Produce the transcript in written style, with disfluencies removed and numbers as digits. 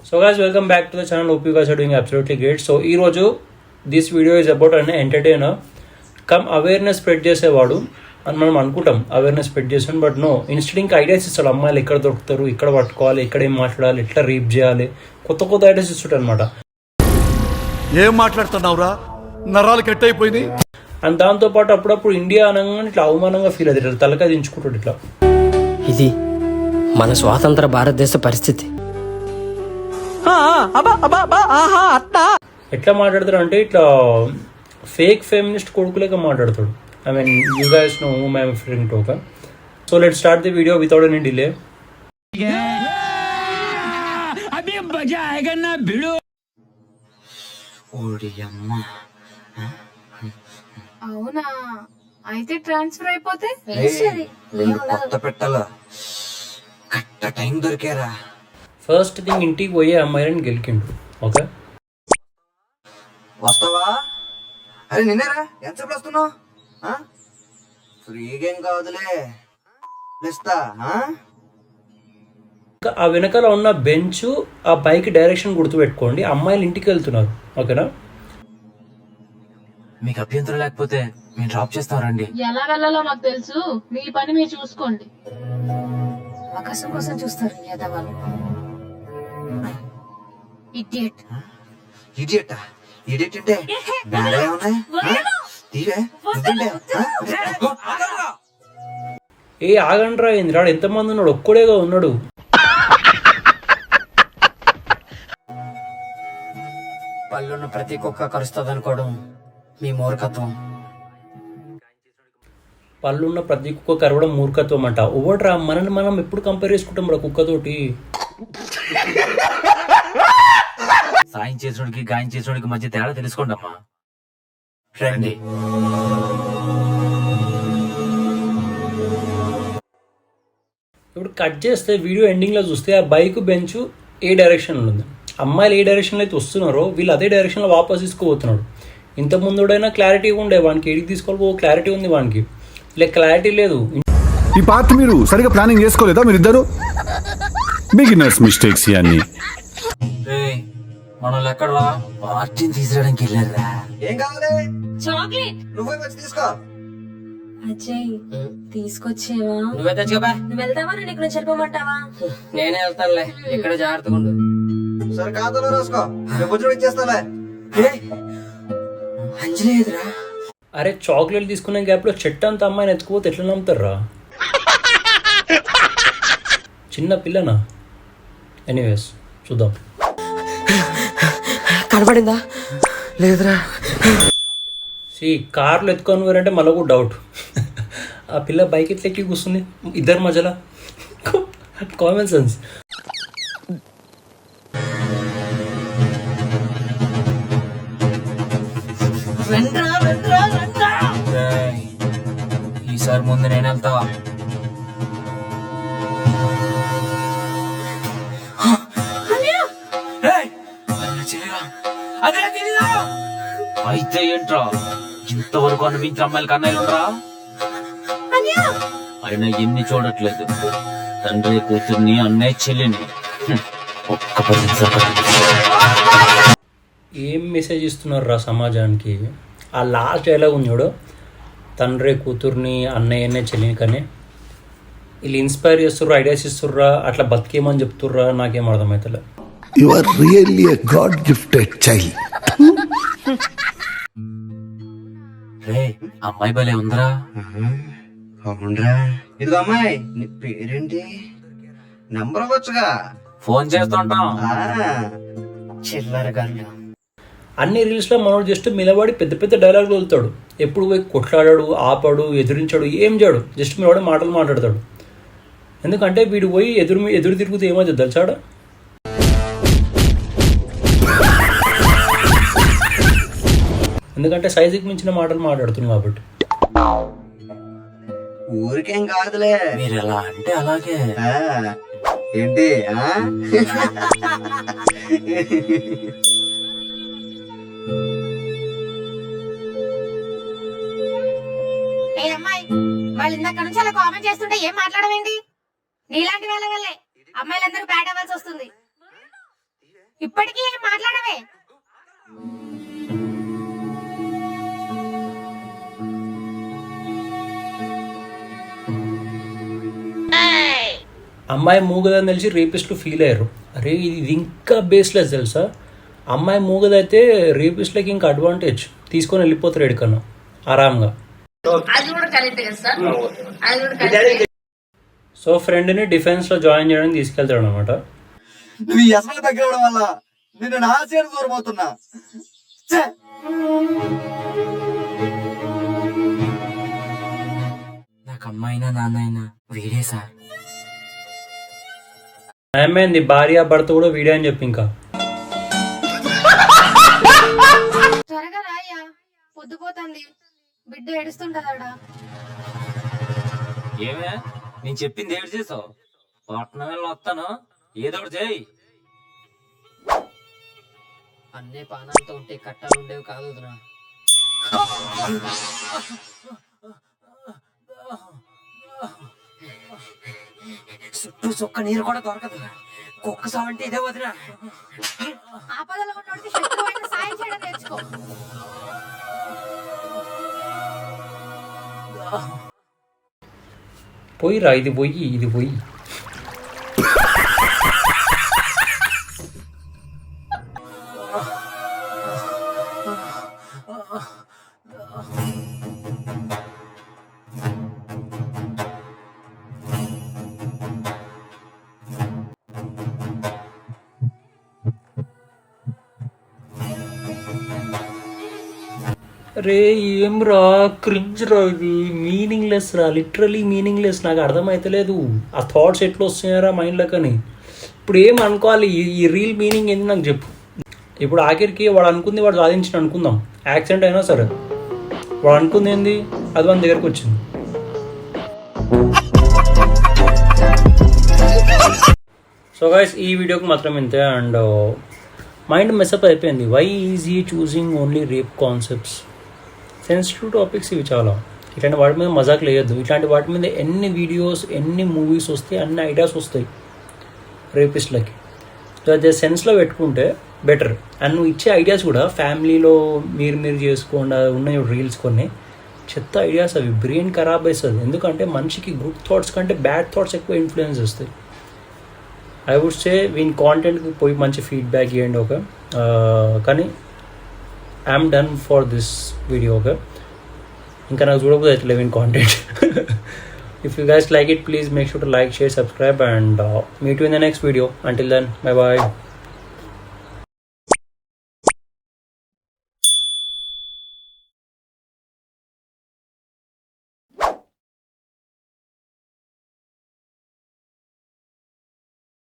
So guys, welcome back to the channel. Hope you guys are doing absolutely great. So ee roju this video is about an entertainer come awareness spread చేసేవాడు అని మనం అనుకుంటాం. Awareness spread చేసాను, but no, instead ఇంకా ideas ఇస్తాడు. అమ్మాయిలు ఎక్కడ దొరుకుతారు, ఇక్కడ పట్టుకోవాలి, ఇక్కడ ఏం మాట్లాడాలి, ఎట్లా రీప్ చేయాలి, కొత్త కొత్త ఐడియాస్ ఇస్తాడు అనమాట. ఏం మాట్లాడుతున్నావురా, నరాలు కట్ అయిపోయింది. అండ్ దాంతోపాటు అప్పుడప్పుడు ఇండియా అనగానే ఇట్లా అవమానంగా ఫీల్ అవుతుంది, ఇట్లా తలకాయ దించుకుంటాడు. ఇట్లా ఇది మన స్వాతంత్ర భారతదేశ పరిస్థితి. ఎట్లా మాట్లాడతాడు అంటే ఇట్లా ఫేక్ ఫెమినిస్ట్ కొడుకులేక మాట్లాడతాడు. I mean you guys know whom I am referring to. Okay, so let's start the video without any delay. अभी मजा आएगा ना भिड़ो. అవునా, అయితే ట్రాన్స్ఫర్ అయిపోతే కొత్త పెట్టాలా, కరెక్ట్ టైం దొరికారా. ఫస్ట్ థింగ్ ఇంటికి పోయి అమ్మాయిని గెలికిండు. ఓకే, వస్తావా? అరే నిన్నేరా, ఎంతసేపు వస్తున్నావు? ఫ్రీగా ఏం కాదులే, ఇస్తా. ఆ వెనకాల ఉన్న బెంచ్, ఆ బైక్ డైరెక్షన్ గుర్తుపెట్టుకోండి. అమ్మాయిలు ఇంటికి వెళ్తున్నారు. ఓకేనా? మీకు అభ్యంతరం లేకపోతే మేము డ్రాప్ చేస్తామండి. ఎలా వెళ్ళాలో మాకు తెలుసు, మీ పని మీరు చూసుకోండి. అవకాశం కోసం చూస్తారు యాదవాళ్ళు. ఇడియట్. ఇడియట్ ఇడియట్ అంటే బ్యాడే ఉన్నాయి. ఏ ఆగండ్రా, ఏంది రాడు, ఎంతమంది ఉన్నాడు, ఒక్కడేగా ఉన్నాడు. పళ్ళున్న ప్రతి కుక్క కరుస్తుంది అనుకోవడం మీ మూర్ఖత్వం. పళ్ళున్న ప్రతి కుక్క కరవడం మూర్ఖత్వం అంట. ఓవడ్రా, మనల్ని మనం ఎప్పుడు కంపేర్ చేసుకుంటాం రా కుక్కతోటి. సాయం చేసేవాడికి గాయం చేసేవాడికి మధ్య తేడా తెలుసుకోండి అమ్మా. రండి. ఇప్పుడు కట్ చేస్తే వీడియో ఎండింగ్లో చూస్తే ఆ బైక్ బెంచ్ ఏ డైరెక్షన్లో ఉంది. అమ్మాయిలు ఏ డైరెక్షన్లో అయితే వస్తున్నారో వీళ్ళు అదే డైరెక్షన్లో వాపస్ తీసుకుపోతున్నాడు. ఇంతకుముందుడైనా క్లారిటీ ఉండే, వానికి ఏడికి తీసుకోవాలి క్లారిటీ ఉంది, వానికి ఇలా క్లారిటీ లేదు. ఈ పార్ట్ మీరు సరిగా ప్లానింగ్ చేసుకోలేదా మీరిద్దరు? బిగినర్స్ మిస్టేక్స్ ఇవన్నీ. మనం ఎక్కడ పార్టీని తీసుకురావడానికి వెళ్ళారా? ఏం కావాలి? చాక్లెట్. నువ్వే వచ్చి తీసుకో. అజయ్, తీసుకొచ్చేవా? నువ్వే తెచ్చుకోబా. నువ్వు వెళ్తావా, నేను ఇక్కడ చెరిపోమంటావా? నేనే వెళ్తానులే, ఇక్కడ జాగ్రత్తగా ఉండు. సరే కాదులో రాసుకో, రేపు వచ్చి ఇచ్చేస్తాలే. అంజలి ఎదురా. అరే, చాక్లెట్ తీసుకునే గ్యాప్లో చెట్టు అంత అమ్మాయిని ఎత్తుకుపోతే ఎట్లా నమ్ముతారా? చిన్న పిల్లనా? ఎనీవేస్ చూద్దాం. కనపడిందా? లేదురా. కార్లు ఎత్తుకొని పోయారంటే మళ్ళీ కూడా డౌట్. ఆ పిల్ల బైక్ ఎట్లా ఎక్కి కూర్చుంది ఇద్దరి మధ్యలో? Common sense. ఈసారి ముందు నేను వెళ్తావా? అయితే ఏంట్రా, ఇంతవరకు అనిపించిన అమ్మాయిలకి అన్నయ్యలురా? అయినా ఎన్ని చూడట్లేదు, తండ్రి కూతుర్ని అన్నయ్య చెల్లిని. ఒక్క పది. ఏం మెసేజ్ ఇస్తున్నారు రా సమాజానికి? ఆ లాస్ట్ డైలాగ్ ఉంది చూడు, తండ్రి కూతుర్ని అన్నయ్యనే చెల్లిని. కానీ వీళ్ళు ఇన్స్పైర్ చేస్తుర్రా, ఐడియాస్ ఇస్తుర్రా, అట్లా బతికేమని చెప్తుర్రా, నాకేం అర్థమవుతలే. You are really a God-gifted child. రే, అమ్మాయి భలే ఉందిరా. అవునరా. ఇదిగో అమ్మాయి, నీ పేరేంటి? నంబర్ అవ్వచ్చుగా. ఫోన్ చేస్తుంటాం. చిల్లర గల్లు. అన్ని రీల్స్లో మనోడు జస్ట్ నిలబడి పెద్ద పెద్ద డైలాగులు వదులుతాడు. ఎప్పుడు పోయి కొట్లాడాడు, ఆపాడు, ఎదిరించాడు, ఏం చేయడు. జస్ట్ నిలబడి మాటలు మాట్లాడతాడు. ఎందుకంటే వీడు పోయి ఎదురు తిరుగుతూ ఏమవుతుంది తెలుసాడు? ఎందుకంటే సైజుకి మించిన మాటలు మాట్లాడుతున్నాం కాబట్టి. ఊరికేం కాదులే. మీరు ఎలా అంటే అలాగే. ఏంటి? అమ్మాయి, వాళ్ళు ఇందాక నుంచి అలా కామెంట్ చేస్తుంటే ఏం మాట్లాడవేంటి? నీలాంటి వాళ్ళ వల్లే అమ్మాయిలందరూ బ్యాడ్ అవ్వాల్సి వస్తుంది. ఇప్పటికీ ఏం మాట్లాడవే? అమ్మాయి మూగదని తెలిసి రేపిస్టులు ఫీల్ అయ్యారు. అరే ఇది ఇంకా బేస్లెస్ తెలుసా, అమ్మాయి మూగదైతే రేపిస్ట్లకి ఇంకా అడ్వాంటేజ్ తీసుకొని వెళ్ళిపోతారు ఎక్కడికన్నా ఆరాంగా. సో ఫ్రెండ్ని డిఫెన్స్లో జాయిన్ చేయడానికి తీసుకెళ్తాడు అనమాట. నువ్వు ఈ అసలు తగ్గడం వల్ల నేను నా ఆశయానికి దూరం అవుతున్నా. నాకు అమ్మాయినా నాన్నైనా వీడే సార్. ఏమైంది, భార్య భర్త కూడా వీడే అని చెప్పి ఇంకా త్వరగా రాయ్యా, పొద్దుపోతుంది. బిడ్డ ఏడుస్తుంటదాడా. ఏమే నేను చెప్పింది ఏడు చేసావు? పట్నం వెళ్ళి వస్తాను, ఏదో ఒకటి చేయి. అన్నే పానాలతో ఉంటే కట్టాలు ఉండేవి కాదు వదినా. చుట్టూ చొక్క నీరు కూడా దొరకదు. కుక్క సావంటే ఇదే వదినా. ఆపదలో ఉన్నోడికి శత్రువైన సాయం చేయడం నేర్చుకో. పోయిరా, ఇది పోయి ఇది పోయి. రే ఏం రా, క్రింజ్ రా, ఇది మీనింగ్లెస్ రా, లిటరలీ మీనింగ్లెస్. నాకు అర్థమైతలేదు ఆ థాట్స్ ఎట్లా వస్తున్నాయరా మైండ్లోకి అని. ఇప్పుడు ఏం అనుకోవాలి, ఈ రీల్ మీనింగ్ ఏంది నాకు చెప్పు. ఇప్పుడు ఆఖరికి వాడు అనుకుంది వాడు సాధించిన అనుకుందాం, యాక్సిడెంట్ అయినా సరే వాడు అనుకుంది ఏంది అది మన దగ్గరకు వచ్చింది. సో గైస్ ఈ వీడియోకి మాత్రం ఇంతే. అండ్ మైండ్ మెస్అప్ అయిపోయింది. వై ఈజ్ ఈ choosing only rape concepts? Sensitive topics ఇవి చాలా. ఇట్లాంటి వాటి మీద మజాక్ లేయద్దు. ఇట్లాంటి వాటి మీద ఎన్ని వీడియోస్ ఎన్ని మూవీస్ వస్తాయి, అన్ని ఐడియాస్ వస్తాయి రేపిస్ట్లకి. సో అదే సెన్స్లో పెట్టుకుంటే బెటర్. అండ్ నువ్వు ఇచ్చే ఐడియాస్ కూడా ఫ్యామిలీలో మీరు చేసుకోండి ఉన్న రీల్స్ కొన్ని చెత్త ఐడియాస్, అవి బ్రెయిన్ ఖరాబ్ అవుతుంది. ఎందుకంటే మనిషికి గుడ్ థాట్స్ కంటే బ్యాడ్ థాట్స్ ఎక్కువ ఇన్ఫ్లుయెన్స్ వస్తాయి. ఐ వుడ్ సే వీని కాంటెంట్కి పోయి మంచి ఫీడ్బ్యాక్ ఇవ్వండి. ఓకే, కానీ I'm done for this video. Okay, ఇంకా నాకు చూడకపోతే అయితే వీని content. If you guys like it, please make sure to like, share, subscribe, and meet you in the next video. Until then, bye bye.